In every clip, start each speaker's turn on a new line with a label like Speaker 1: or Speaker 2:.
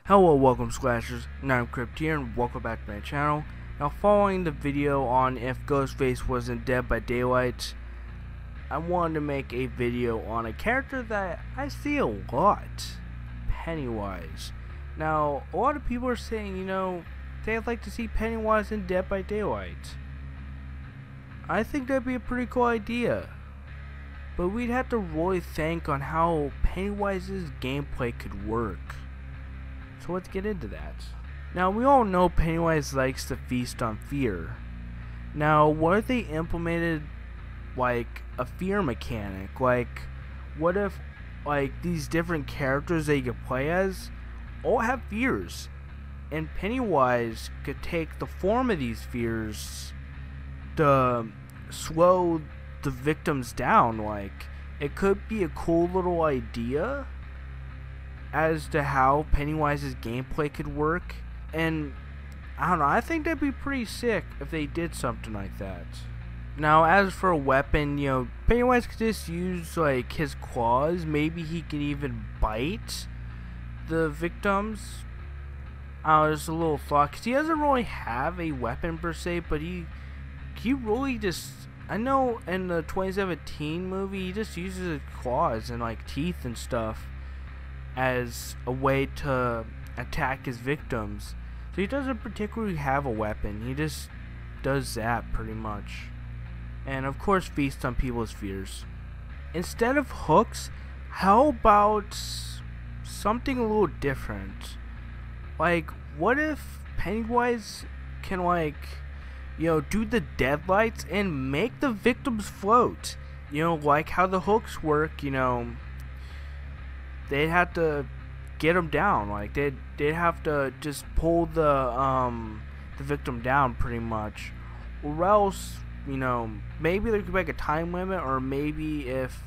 Speaker 1: Hello, welcome Splashers, and I'm Crypt here, and welcome back to my channel. Now, following the video on if Ghostface wasn't dead by daylight, I wanted to make a video on a character that I see a lot, Pennywise. Now, a lot of people are saying, they'd like to see Pennywise in Dead by Daylight. I think that'd be a pretty cool idea, but we'd have to really think on how Pennywise's gameplay could work. So let's get into that. Now, we all know Pennywise likes to feast on fear. Now, what if they implemented like a fear mechanic? Like, what if these different characters that you could play as all have fears, and Pennywise could take the form of these fears to slow the victims down? Like, it could be a cool little idea as to how Pennywise's gameplay could work, and I don't know, I think that'd be pretty sick if they did something like that. Now, as for a weapon, Pennywise could just use like his claws. Maybe he could even bite the victims. Just a little thought, because he doesn't really have a weapon per se, but he really just, I know in the 2017 movie he just uses his claws and like teeth and stuff as a way to attack his victims. So he doesn't particularly have a weapon, he just does that pretty much. And of course feast on people's fears. Instead of hooks, how about something a little different? Like, what if Pennywise can do the deadlights and make the victims float? Like how the hooks work, they'd have to get them down. Like they'd have to just pull the victim down pretty much, or else maybe there could be like a time limit, or maybe if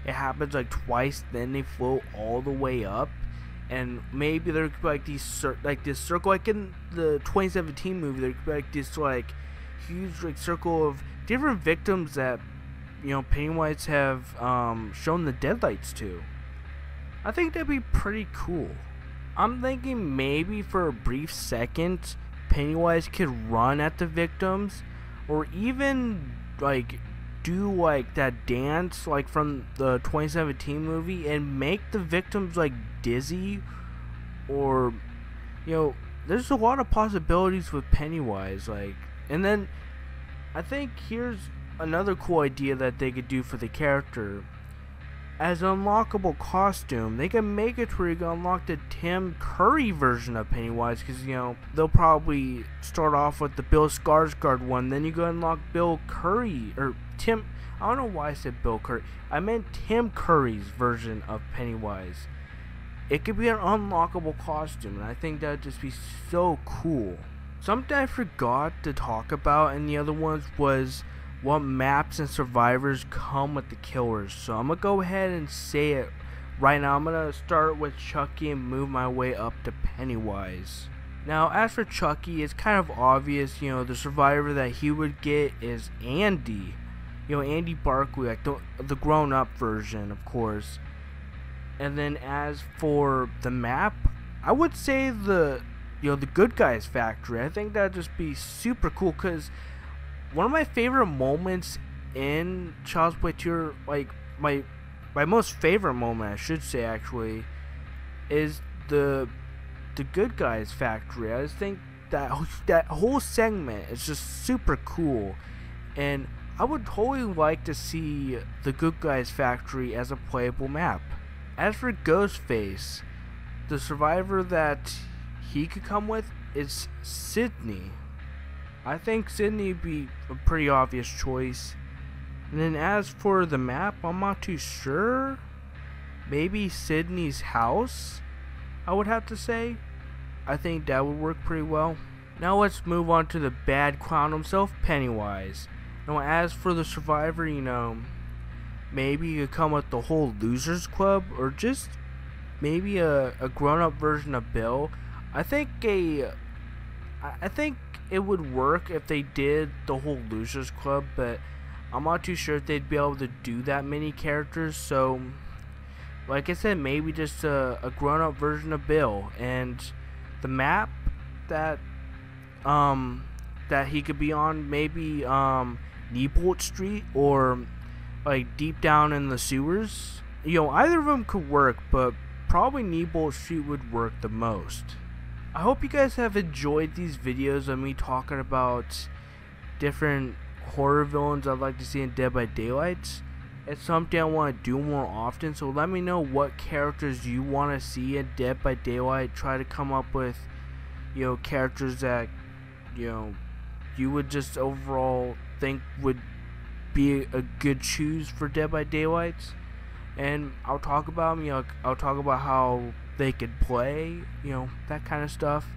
Speaker 1: it happens like twice, then they float all the way up. And maybe there could be like this circle, like in the 2017 movie. There could be like this huge circle of different victims that Pennywise have shown the deadlights to. I think that'd be pretty cool. I'm thinking maybe for a brief second Pennywise could run at the victims, or even do that dance from the 2017 movie and make the victims dizzy, or there's a lot of possibilities with Pennywise. And then I think here's another cool idea that they could do for the character. As an unlockable costume, they can make it where you can unlock the Tim Curry version of Pennywise, because they'll probably start off with the Bill Skarsgård one, then you go unlock Bill Curry, or Tim, I don't know why I said Bill Curry, I meant Tim Curry's version of Pennywise. It could be an unlockable costume, and I think that would just be so cool. Something I forgot to talk about in the other ones was what maps and survivors come with the killers. So I'm gonna go ahead and say it right now. I'm gonna start with Chucky and move my way up to Pennywise. Now, as for Chucky, it's kind of obvious. The survivor that he would get is Andy. Andy Barkley, like the grown-up version, of course. And then as for the map, I would say the Good Guys Factory. I think that'd just be super cool, because one of my favorite moments in Child's Play 2, my most favorite moment, I should say, actually, is the Good Guys Factory. I just think that whole segment is just super cool, and I would totally like to see the Good Guys Factory as a playable map. As for Ghostface, the survivor that he could come with is Sydney. I think Sydney would be a pretty obvious choice. And then as for the map, I'm not too sure. Maybe Sydney's house, I would have to say. I think that would work pretty well. Now let's move on to the bad clown himself, Pennywise. Now as for the survivor, maybe you could come with the whole Losers Club, or just maybe a grown-up version of Bill. I think it would work if they did the whole Losers Club, but I'm not too sure if they'd be able to do that many characters. So like I said, maybe just a grown-up version of Bill. And the map that that he could be on, maybe Neibolt Street, or like deep down in the sewers. Either of them could work, but probably Neibolt Street would work the most. I hope you guys have enjoyed these videos of me talking about different horror villains I'd like to see in Dead by Daylight. It's something I want to do more often, so let me know what characters you want to see in Dead by Daylight. Try to come up with, characters that, you would just overall think would be a good choose for Dead by Daylight. And I'll talk about them, I'll talk about how they could play, that kind of stuff.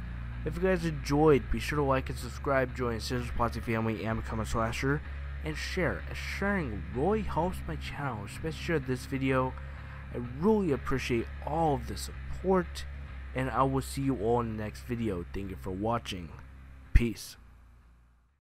Speaker 1: If you guys enjoyed, be sure to like and subscribe, join the Scissors Posse family, and become a slasher. And share, as sharing really helps my channel, especially share this video. I really appreciate all of the support, and I will see you all in the next video. Thank you for watching. Peace.